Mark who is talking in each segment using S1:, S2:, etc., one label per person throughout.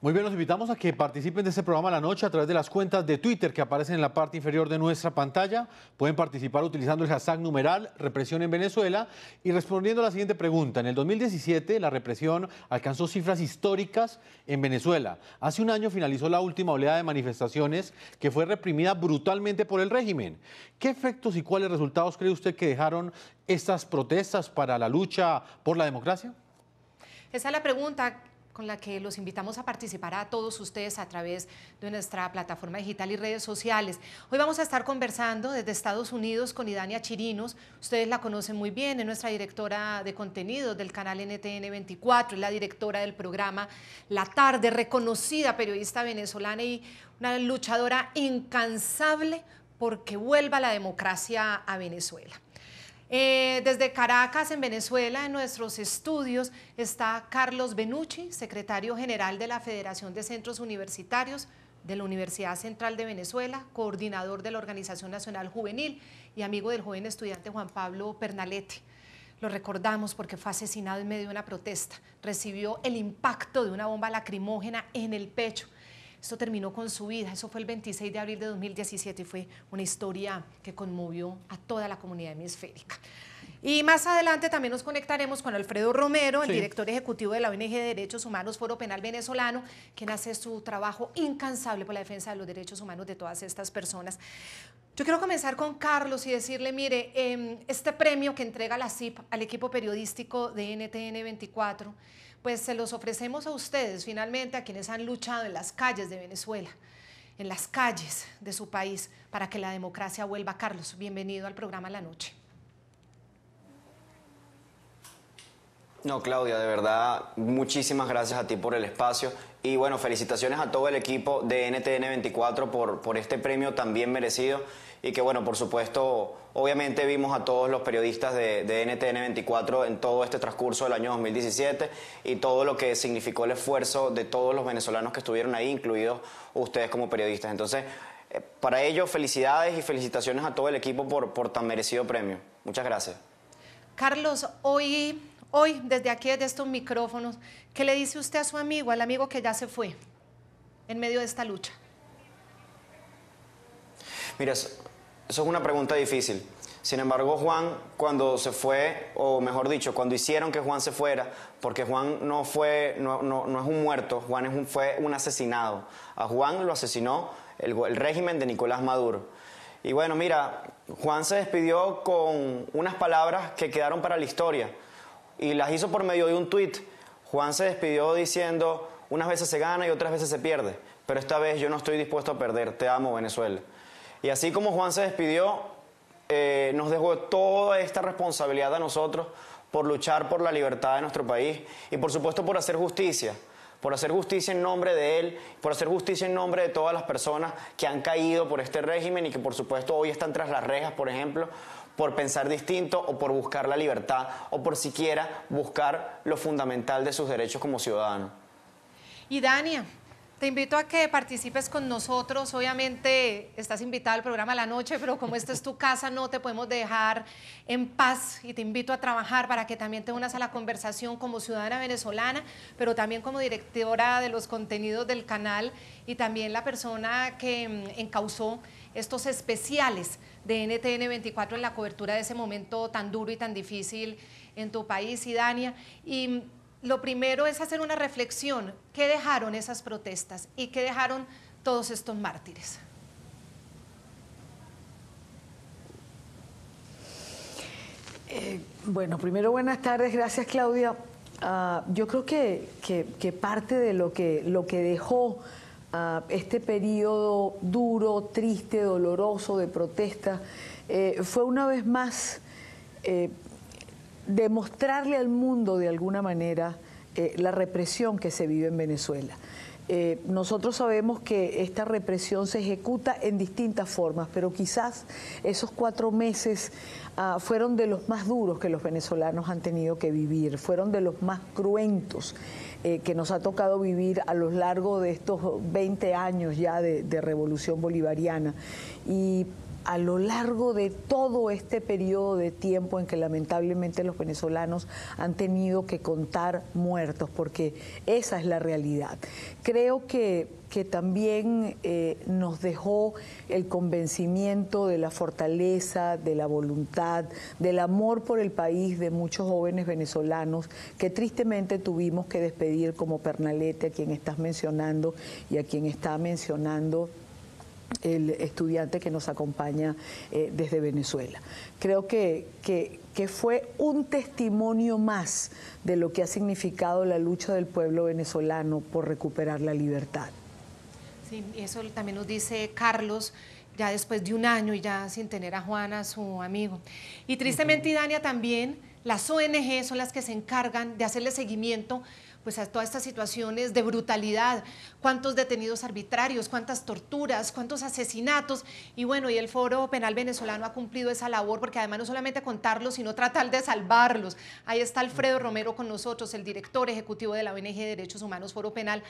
S1: Muy bien, los invitamos a que participen de este programa la noche a través de las cuentas de Twitter que aparecen en la parte inferior de nuestra pantalla. Pueden participar utilizando el hashtag numeral represión en Venezuela y respondiendo a la siguiente pregunta. En el 2017 la represión alcanzó cifras históricas en Venezuela. Hace un año finalizó la última oleada de manifestaciones que fue reprimida brutalmente por el régimen. ¿Qué efectos y cuáles resultados cree usted que dejaron estas protestas para la lucha por la democracia?
S2: Esa es la pregunta con la que los invitamos a participar a todos ustedes a través de nuestra plataforma digital y redes sociales. Hoy vamos a estar conversando desde Estados Unidos con Idania Chirinos. Ustedes la conocen muy bien, es nuestra directora de contenidos del canal NTN 24, es la directora del programa La Tarde, reconocida periodista venezolana y una luchadora incansable porque vuelva la democracia a Venezuela. Desde Caracas, en Venezuela, en nuestros estudios, está Carlos Benucci, secretario general de la Federación de Centros Universitarios de la Universidad Central de Venezuela, coordinador de la Organización Nacional Juvenil y amigo del joven estudiante Juan Pablo Pernalete. Lo recordamos porque fue asesinado en medio de una protesta, recibió el impacto de una bomba lacrimógena en el pecho. Esto terminó con su vida, eso fue el 26 de abril de 2017 y fue una historia que conmovió a toda la comunidad hemisférica. Y más adelante también nos conectaremos con Alfredo Romero, el director ejecutivo de la ONG de Derechos Humanos Foro Penal Venezolano, quien hace su trabajo incansable por la defensa de los derechos humanos de todas estas personas. Yo quiero comenzar con Carlos y decirle, mire, este premio que entrega la CIP al equipo periodístico de NTN 24, pues se los ofrecemos a ustedes, finalmente, a quienes han luchado en las calles de Venezuela, en las calles de su país, para que la democracia vuelva. Carlos, bienvenido al programa La Noche.
S3: No, Claudia, de verdad, muchísimas gracias a ti por el espacio y bueno, felicitaciones a todo el equipo de NTN 24 por este premio tan bien merecido y que bueno, por supuesto, obviamente vimos a todos los periodistas de NTN 24 en todo este transcurso del año 2017 y todo lo que significó el esfuerzo de todos los venezolanos que estuvieron ahí, incluidos ustedes como periodistas. Entonces, para ello, felicidades y felicitaciones a todo el equipo por tan merecido premio. Muchas gracias.
S2: Carlos, hoy, desde aquí, desde estos micrófonos, ¿qué le dice usted a su amigo, al amigo que ya se fue en medio de esta lucha?
S3: Mira, eso es una pregunta difícil. Sin embargo, Juan, cuando se fue, o mejor dicho, cuando hicieron que Juan se fuera, porque Juan no es un muerto, Juan fue un asesinado. A Juan lo asesinó el régimen de Nicolás Maduro. Y bueno, mira, Juan se despidió con unas palabras que quedaron para la historia. Y las hizo por medio de un tuit. Juan se despidió diciendo, unas veces se gana y otras veces se pierde, pero esta vez yo no estoy dispuesto a perder, te amo Venezuela. Y así como Juan se despidió, nos dejó toda esta responsabilidad a nosotros por luchar por la libertad de nuestro país y por supuesto por hacer justicia en nombre de él, por hacer justicia en nombre de todas las personas que han caído por este régimen y que por supuesto hoy están tras las rejas, por ejemplo, por pensar distinto o por buscar la libertad o por siquiera buscar lo fundamental de sus derechos como ciudadanos.
S2: Y Dania, te invito a que participes con nosotros. Obviamente estás invitada al programa La Noche, pero como esta es tu casa, no te podemos dejar en paz y te invito a trabajar para que también te unas a la conversación como ciudadana venezolana, pero también como directora de los contenidos del canal y también la persona que encauzó estos especiales de NTN 24 en la cobertura de ese momento tan duro y tan difícil en tu país, Idania. Y lo primero es hacer una reflexión. ¿Qué dejaron esas protestas y qué dejaron todos estos mártires?
S4: Bueno, primero buenas tardes, gracias Claudia. Yo creo que parte de lo que dejó este periodo duro, triste, doloroso de protesta fue una vez más demostrarle al mundo de alguna manera la represión que se vive en Venezuela. Nosotros sabemos que esta represión se ejecuta en distintas formas, pero quizás esos 4 meses fueron de los más duros que los venezolanos han tenido que vivir, fueron de los más cruentos que nos ha tocado vivir a lo largo de estos 20 años ya de revolución bolivariana. Y a lo largo de todo este periodo de tiempo en que lamentablemente los venezolanos han tenido que contar muertos, porque esa es la realidad. Creo que también nos dejó el convencimiento de la fortaleza, de la voluntad, del amor por el país de muchos jóvenes venezolanos que tristemente tuvimos que despedir, como Pernalete, a quien estás mencionando y a quien está mencionando el estudiante que nos acompaña desde Venezuela. Creo que fue un testimonio más de lo que ha significado la lucha del pueblo venezolano por recuperar la libertad.
S2: Sí, eso también nos dice Carlos, ya después de un año y ya sin tener a Juana, su amigo. Y tristemente, Idania, también las ONG son las que se encargan de hacerle seguimiento pues a todas estas situaciones de brutalidad, cuántos detenidos arbitrarios, cuántas torturas, cuántos asesinatos, y bueno, y el Foro Penal Venezolano ha cumplido esa labor, porque además no solamente contarlos, sino tratar de salvarlos. Ahí está Alfredo Romero con nosotros, el director ejecutivo de la ONG de Derechos Humanos Foro Penal.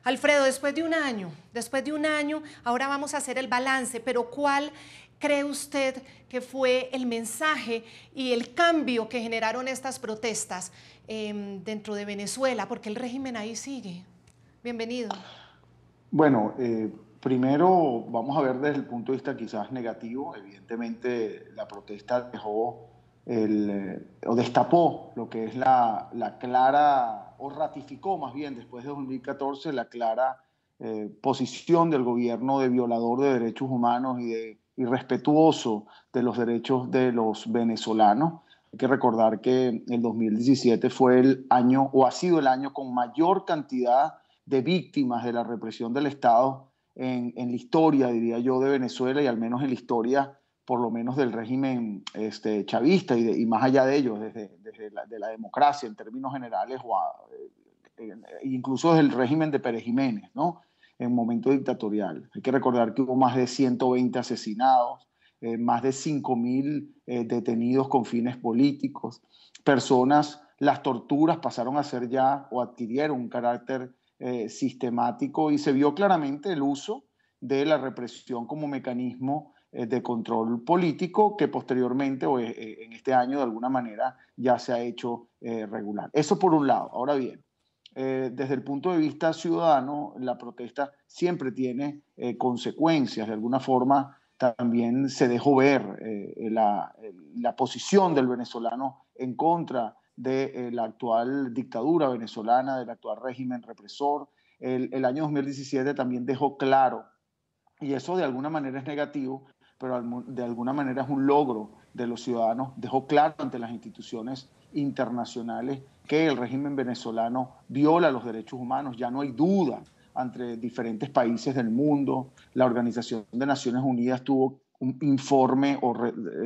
S2: Alfredo, después de un año, ahora vamos a hacer el balance, pero ¿cuál cree usted que fue el mensaje y el cambio que generaron estas protestas dentro de Venezuela? Porque el régimen ahí sigue. Bienvenido.
S5: Bueno, primero vamos a ver desde el punto de vista quizás negativo. Evidentemente la protesta dejó o destapó lo que es la clara, o ratificó más bien después de 2014, la clara posición del gobierno de violador de derechos humanos y de irrespetuoso de los derechos de los venezolanos. Hay que recordar que el 2017 fue el año, o ha sido el año con mayor cantidad de víctimas de la represión del Estado en la historia, diría yo, de Venezuela, y al menos en la historia, por lo menos del régimen chavista y más allá de ello, desde la democracia en términos generales, incluso desde el régimen de Pérez Jiménez, ¿no? En momento dictatorial. Hay que recordar que hubo más de 120 asesinados, más de 5.000 detenidos con fines políticos, las torturas pasaron a ser ya, o adquirieron un carácter sistemático, y se vio claramente el uso de la represión como mecanismo de control político, que posteriormente o en este año de alguna manera ya se ha hecho regular. Eso por un lado. Ahora bien, desde el punto de vista ciudadano, la protesta siempre tiene consecuencias. De alguna forma también se dejó ver la posición del venezolano en contra de la actual dictadura venezolana, del actual régimen represor. El año 2017 también dejó claro, y eso de alguna manera es negativo, pero de alguna manera es un logro de los ciudadanos, dejó claro ante las instituciones internacionales que el régimen venezolano viola los derechos humanos. Ya no hay duda entre diferentes países del mundo. La Organización de Naciones Unidas tuvo un informe,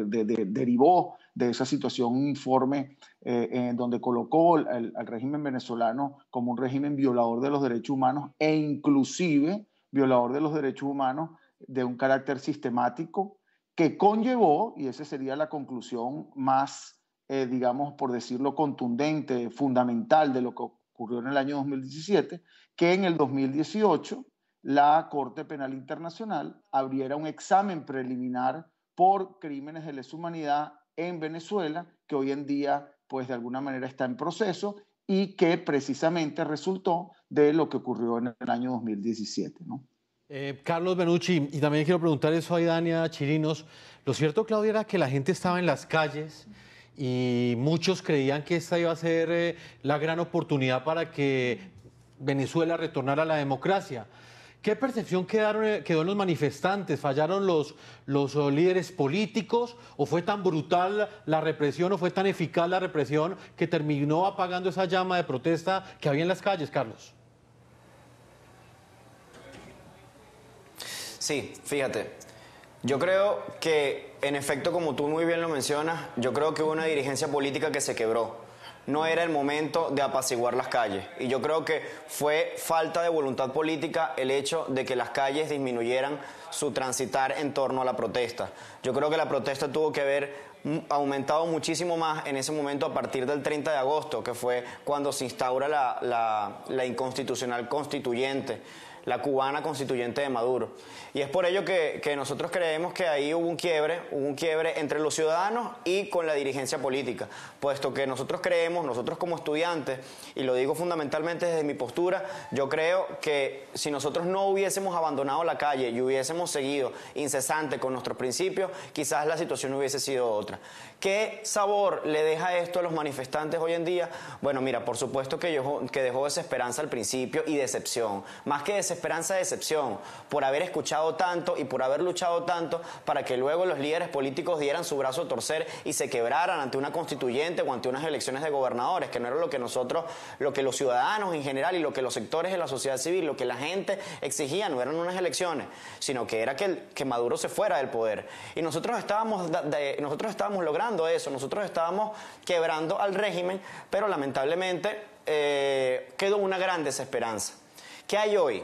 S5: derivó de esa situación un informe donde colocó al régimen venezolano como un régimen violador de los derechos humanos, e inclusive violador de los derechos humanos de un carácter sistemático, que conllevó, y esa sería la conclusión más, digamos, por decirlo, contundente, fundamental de lo que ocurrió en el año 2017, que en el 2018 la Corte Penal Internacional abriera un examen preliminar por crímenes de lesa humanidad en Venezuela, que hoy en día, pues de alguna manera está en proceso, y que precisamente resultó de lo que ocurrió en el año 2017, ¿no?
S1: Carlos Benucci, y también quiero preguntar eso a Idania Chirinos. Lo cierto, Claudia, era que la gente estaba en las calles y muchos creían que esta iba a ser la gran oportunidad para que Venezuela retornara a la democracia. ¿Qué percepción quedó en los manifestantes? ¿Fallaron los líderes políticos? ¿O fue tan brutal la represión, o fue tan eficaz la represión que terminó apagando esa llama de protesta que había en las calles, Carlos?
S3: Sí, fíjate, yo creo que, en efecto, como tú muy bien lo mencionas, yo creo que hubo una dirigencia política que se quebró. No era el momento de apaciguar las calles. Y yo creo que fue falta de voluntad política el hecho de que las calles disminuyeran su transitar en torno a la protesta. Yo creo que la protesta tuvo que haber aumentado muchísimo más en ese momento a partir del 30 de agosto, que fue cuando se instaura la inconstitucional constituyente. la cubana constituyente de Maduro. Y es por ello que nosotros creemos que ahí hubo un quiebre entre los ciudadanos y con la dirigencia política, puesto que nosotros creemos, nosotros como estudiantes, y lo digo fundamentalmente desde mi postura, yo creo que si nosotros no hubiésemos abandonado la calle y hubiésemos seguido incesante con nuestros principios, quizás la situación hubiese sido otra. ¿Qué sabor le deja esto a los manifestantes hoy en día? Bueno, mira, por supuesto que dejó desesperanza al principio y decepción. Más que desesperanza, decepción, por haber escuchado tanto y por haber luchado tanto para que luego los líderes políticos dieran su brazo a torcer y se quebraran ante una constituyente o ante unas elecciones de gobernadores, que no era lo que nosotros, lo que los ciudadanos en general y lo que los sectores de la sociedad civil, lo que la gente exigía, no eran unas elecciones, sino que era que Maduro se fuera del poder. Y nosotros estábamos logrando eso, nosotros estábamos quebrando al régimen, pero lamentablemente quedó una gran desesperanza. ¿Qué hay hoy?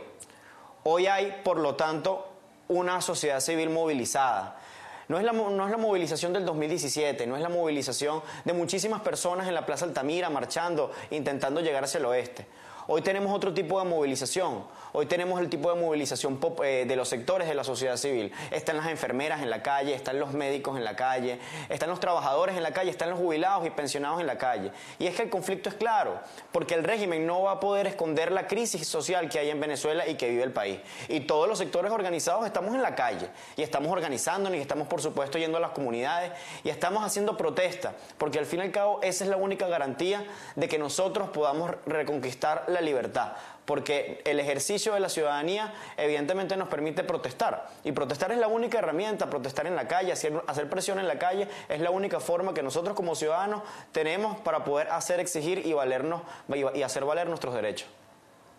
S3: Hoy hay, por lo tanto, una sociedad civil movilizada. No es la movilización del 2017, no es la movilización de muchísimas personas en la Plaza Altamira marchando, intentando llegar hacia el oeste. Hoy tenemos otro tipo de movilización. Hoy tenemos el tipo de movilización de los sectores de la sociedad civil. Están las enfermeras en la calle, están los médicos en la calle, están los trabajadores en la calle, están los jubilados y pensionados en la calle. Y es que el conflicto es claro, porque el régimen no va a poder esconder la crisis social que hay en Venezuela y que vive el país. Y todos los sectores organizados estamos en la calle y estamos organizándonos y estamos, por supuesto, yendo a las comunidades y estamos haciendo protesta, porque al fin y al cabo esa es la única garantía de que nosotros podamos reconquistar la libertad, porque el ejercicio de la ciudadanía evidentemente nos permite protestar, y protestar es la única herramienta, protestar en la calle, hacer presión en la calle es la única forma que nosotros como ciudadanos tenemos para poder exigir y hacer valer nuestros derechos.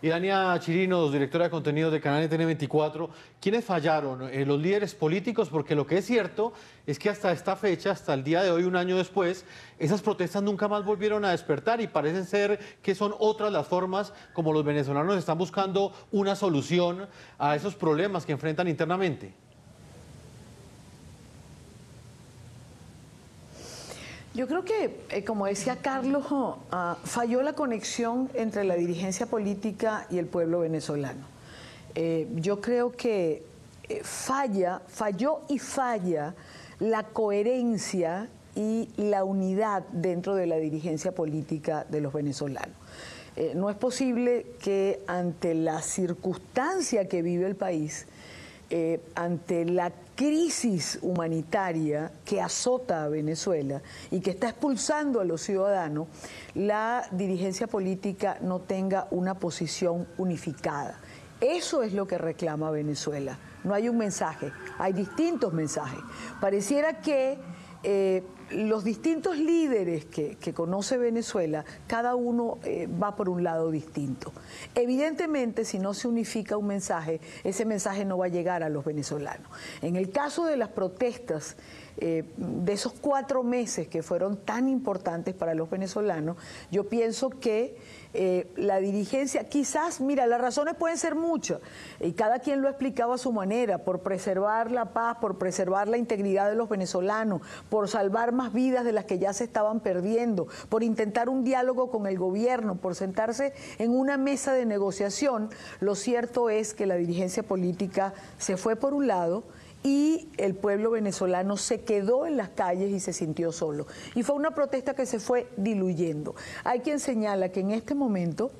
S1: Y Dania Chirinos, directora de contenido de Canal NTN24, ¿quiénes fallaron? ¿Los líderes políticos? Porque lo que es cierto es que hasta esta fecha, hasta el día de hoy, un año después, esas protestas nunca más volvieron a despertar y parece ser que son otras las formas como los venezolanos están buscando una solución a esos problemas que enfrentan internamente.
S4: Yo creo que, como decía Carlos, falló la conexión entre la dirigencia política y el pueblo venezolano. Yo creo que falló la coherencia y la unidad dentro de la dirigencia política de los venezolanos. No es posible que ante la circunstancia que vive el país, ante la crisis humanitaria que azota a Venezuela y que está expulsando a los ciudadanos, la dirigencia política no tenga una posición unificada. Eso es lo que reclama Venezuela. No hay un mensaje, hay distintos mensajes. Pareciera que los distintos líderes que conoce Venezuela, cada uno va por un lado distinto. Evidentemente, si no se unifica un mensaje, ese mensaje no va a llegar a los venezolanos. En el caso de las protestas, de esos 4 meses que fueron tan importantes para los venezolanos, yo pienso que la dirigencia, quizás, mira, las razones pueden ser muchas, y cada quien lo ha explicado a su manera, por preservar la paz, por preservar la integridad de los venezolanos, por salvar más vidas de las que ya se estaban perdiendo, por intentar un diálogo con el gobierno, por sentarse en una mesa de negociación. Lo cierto es que la dirigencia política se fue por un lado y el pueblo venezolano se quedó en las calles y se sintió solo. Y fue una protesta que se fue diluyendo. Hay quien señala que en este momento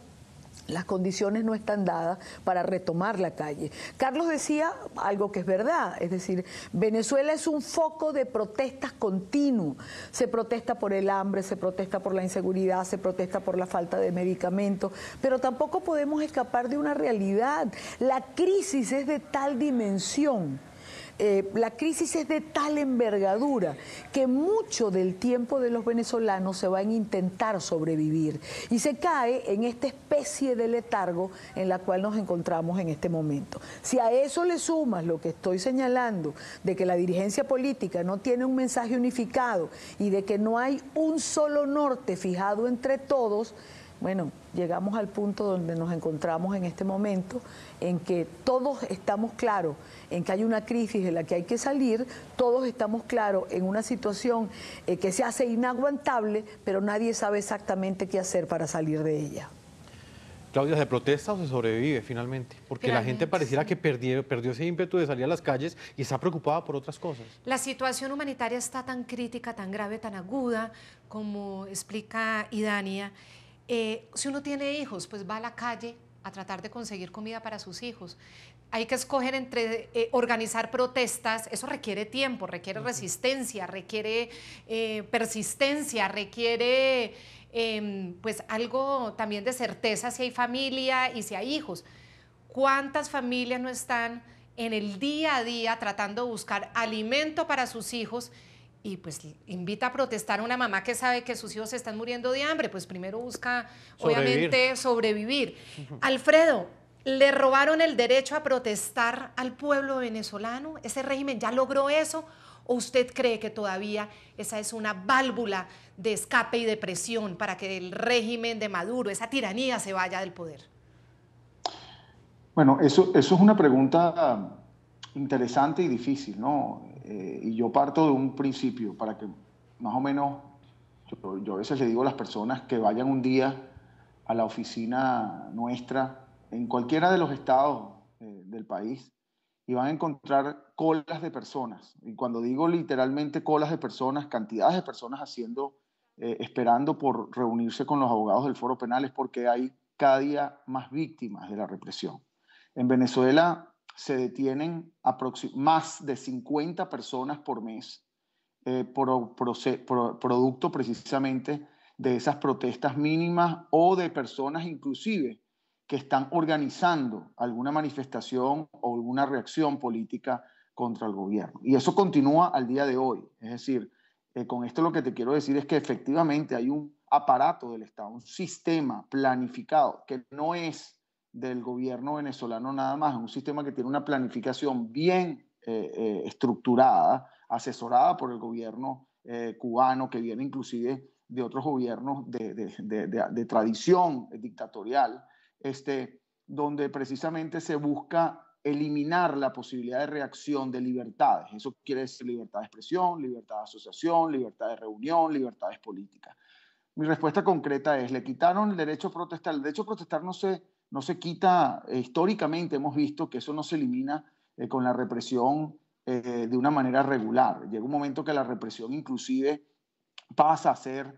S4: las condiciones no están dadas para retomar la calle. Carlos decía algo que es verdad, es decir, Venezuela es un foco de protestas continuo. Se protesta por el hambre, se protesta por la inseguridad, se protesta por la falta de medicamentos, pero tampoco podemos escapar de una realidad. La crisis es de tal dimensión, la crisis es de tal envergadura que mucho del tiempo de los venezolanos se va a intentar sobrevivir y se cae en esta especie de letargo en la cual nos encontramos en este momento. Si a eso le sumas lo que estoy señalando, de que la dirigencia política no tiene un mensaje unificado y de que no hay un solo norte fijado entre todos, bueno, llegamos al punto donde nos encontramos en este momento, en que todos estamos claros en que hay una crisis de la que hay que salir, todos estamos claros en una situación que se hace inaguantable, pero nadie sabe exactamente qué hacer para salir de ella.
S1: Claudia, ¿se protesta o se sobrevive finalmente? Porque la gente pareciera que perdió ese ímpetu de salir a las calles y está preocupada por otras cosas.
S2: La situación humanitaria está tan crítica, tan grave, tan aguda, como explica Idania. Si uno tiene hijos, pues va a la calle a tratar de conseguir comida para sus hijos. Hay que escoger entre organizar protestas, eso requiere tiempo, requiere resistencia, requiere persistencia, requiere pues algo también de certeza si hay familia y si hay hijos. ¿Cuántas familias no están en el día a día tratando de buscar alimento para sus hijos? Y pues invita a protestar a una mamá que sabe que sus hijos se están muriendo de hambre, pues primero busca, obviamente, sobrevivir. Alfredo, ¿le robaron el derecho a protestar al pueblo venezolano? ¿Ese régimen ya logró eso? ¿O usted cree que todavía esa es una válvula de escape y de presión para que el régimen de Maduro, esa tiranía, se vaya del poder?
S5: Bueno, eso es una pregunta interesante y difícil, ¿no? Y yo parto de un principio para que más o menos, yo a veces le digo a las personas que vayan un día a la oficina nuestra en cualquiera de los estados del país y van a encontrar colas de personas. Y cuando digo literalmente colas de personas, cantidades de personas esperando por reunirse con los abogados del Foro Penal, es porque hay cada día más víctimas de la represión. En Venezuela se detienen más de 50 personas por mes producto precisamente de esas protestas mínimas o de personas inclusive que están organizando alguna manifestación o alguna reacción política contra el gobierno. Y eso continúa al día de hoy. Es decir, con esto lo que te quiero decir es que efectivamente hay un aparato del Estado, un sistema planificado que no es del gobierno venezolano nada más, es un sistema que tiene una planificación bien estructurada, asesorada por el gobierno cubano, que viene inclusive de otros gobiernos de tradición dictatorial, donde precisamente se busca eliminar la posibilidad de reacción de libertades. Eso quiere decir libertad de expresión, libertad de asociación, libertad de reunión, libertades políticas. Mi respuesta concreta es, le quitaron el derecho a protestar. El derecho a protestar no se quita, históricamente hemos visto que eso no se elimina con la represión de una manera regular. Llega un momento que la represión inclusive pasa a ser,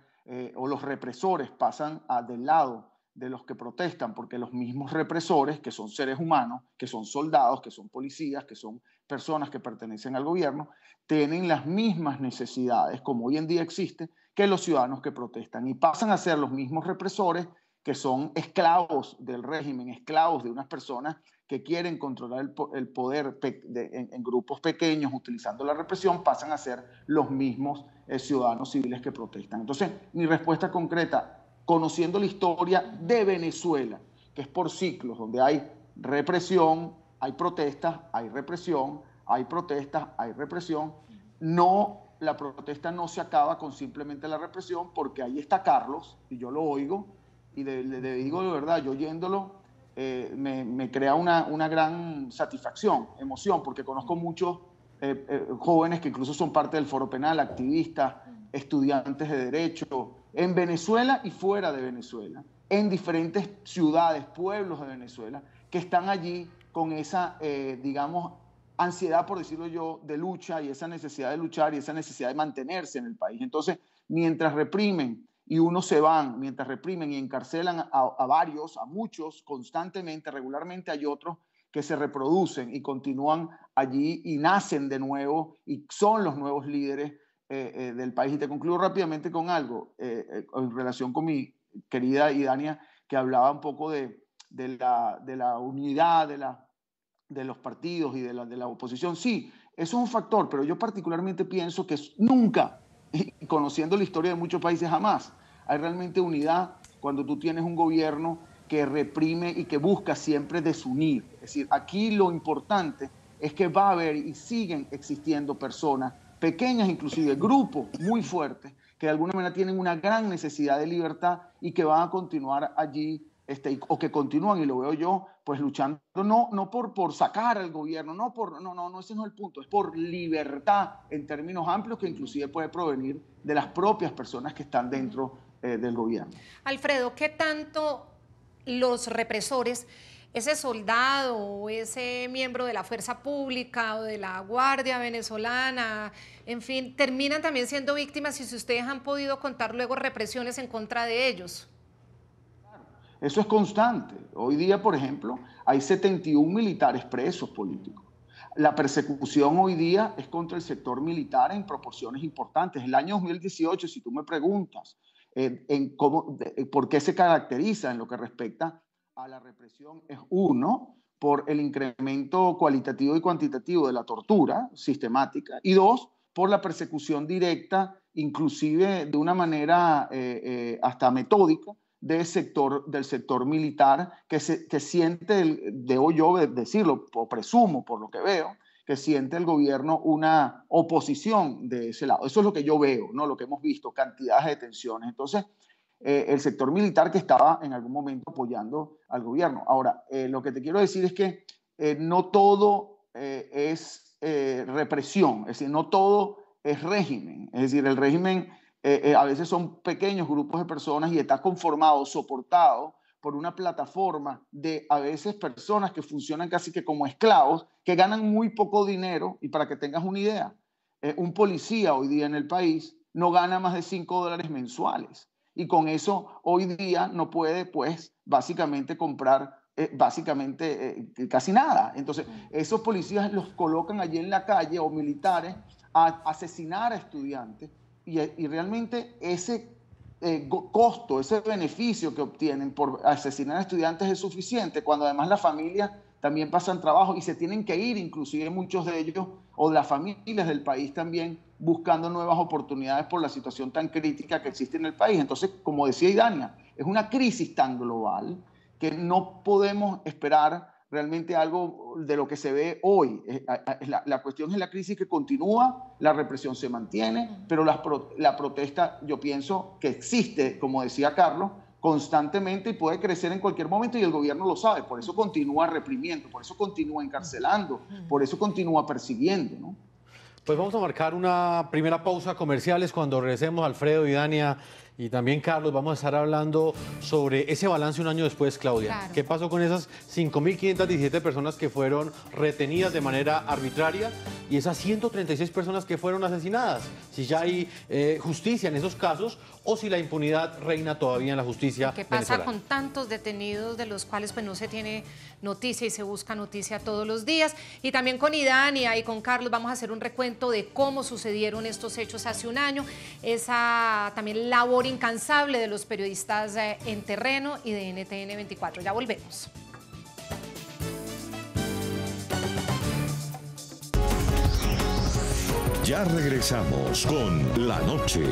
S5: o los represores pasan del lado de los que protestan, porque los mismos represores, que son seres humanos, que son soldados, que son policías, que son personas que pertenecen al gobierno, tienen las mismas necesidades, como hoy en día existe, que los ciudadanos que protestan, y pasan a ser los mismos represores que son esclavos del régimen, esclavos de unas personas que quieren controlar el poder en grupos pequeños utilizando la represión, pasan a ser los mismos ciudadanos civiles que protestan. Entonces, mi respuesta concreta, conociendo la historia de Venezuela, que es por ciclos, donde hay represión, hay protestas, hay represión, hay protestas, hay represión, la protesta no se acaba con simplemente la represión, porque ahí está Carlos, y yo lo oigo, y le digo de verdad, yo oyéndolo, me crea una gran satisfacción, emoción, porque conozco muchos jóvenes que incluso son parte del Foro Penal, activistas, estudiantes de Derecho, en Venezuela y fuera de Venezuela, en diferentes ciudades, pueblos de Venezuela, que están allí con esa, digamos, ansiedad, por decirlo yo, de lucha y esa necesidad de luchar y esa necesidad de mantenerse en el país. Entonces, mientras reprimen y unos se van, mientras reprimen y encarcelan a varios, a muchos, constantemente, regularmente, hay otros que se reproducen y continúan allí y nacen de nuevo y son los nuevos líderes del país. Y te concluyo rápidamente con algo en relación con mi querida Idania, que hablaba un poco de la unidad de los partidos y de la oposición. Sí, eso es un factor, pero yo particularmente pienso que nunca, y conociendo la historia de muchos países, jamás hay realmente unidad cuando tú tienes un gobierno que reprime y que busca siempre desunir. Es decir, aquí lo importante es que va a haber y siguen existiendo personas, pequeñas inclusive, grupos muy fuertes, que de alguna manera tienen una gran necesidad de libertad y que van a continuar allí, o que continúan, y lo veo yo, pues luchando, no por sacar al gobierno, no, ese no es el punto, es por libertad en términos amplios, que inclusive puede provenir de las propias personas que están dentro del gobierno.
S2: Alfredo, ¿qué tanto los represores, ese soldado o ese miembro de la fuerza pública o de la Guardia venezolana, en fin, terminan también siendo víctimas y si ustedes han podido contar luego represiones en contra de ellos.
S5: Eso es constante. Hoy día, por ejemplo, hay 71 militares presos políticos. La persecución hoy día es contra el sector militar en proporciones importantes. El año 2018, si tú me preguntas por qué se caracteriza en lo que respecta a la represión, es uno, por el incremento cualitativo y cuantitativo de la tortura sistemática, y dos, por la persecución directa, inclusive de una manera hasta metódica, del sector militar que siente, debo yo decirlo, o presumo por lo que veo, que siente el gobierno una oposición de ese lado. Eso es lo que yo veo, ¿no? Lo que hemos visto, cantidades de tensiones. Entonces, el sector militar que estaba en algún momento apoyando al gobierno. Ahora, lo que te quiero decir es que no todo es represión, es decir, no todo es régimen. Es decir, el régimen a veces son pequeños grupos de personas y está conformado, soportado por una plataforma de a veces personas que funcionan casi que como esclavos, que ganan muy poco dinero. Y para que tengas una idea, un policía hoy día en el país no gana más de $5 mensuales. Y con eso hoy día no puede, pues, básicamente comprar casi nada. Entonces, esos policías los colocan allí en la calle o militares a asesinar a estudiantes y realmente ese costo, ese beneficio que obtienen por asesinar a estudiantes es suficiente, cuando además las familias también pasan trabajo y se tienen que ir, inclusive muchos de ellos, o de las familias del país también, buscando nuevas oportunidades por la situación tan crítica que existe en el país. Entonces, como decía Idania, es una crisis tan global que no podemos esperar realmente algo de lo que se ve hoy. La cuestión es la crisis que continúa, la represión se mantiene, pero la protesta, yo pienso que existe, como decía Carlos, constantemente y puede crecer en cualquier momento y el gobierno lo sabe. Por eso continúa reprimiendo, por eso continúa encarcelando, por eso continúa persiguiendo, ¿no?
S1: Pues vamos a marcar una primera pausa comerciales. Cuando regresemos, Alfredo, Idania y también Carlos, vamos a estar hablando sobre ese balance un año después, Claudia. Claro. ¿Qué pasó con esas 5.517 personas que fueron retenidas de manera arbitraria y esas 136 personas que fueron asesinadas? Si ya hay justicia en esos casos o si la impunidad reina todavía en la justicia
S2: ¿Qué pasa
S1: venezolana?
S2: con tantos detenidos de los cuales pues no se tiene noticia y se busca noticia todos los días? Y también con Idania y con Carlos vamos a hacer un recuento de cómo sucedieron estos hechos hace un año, esa también labor incansable de los periodistas en terreno y de NTN 24. Ya volvemos.
S6: Ya regresamos con La Noche.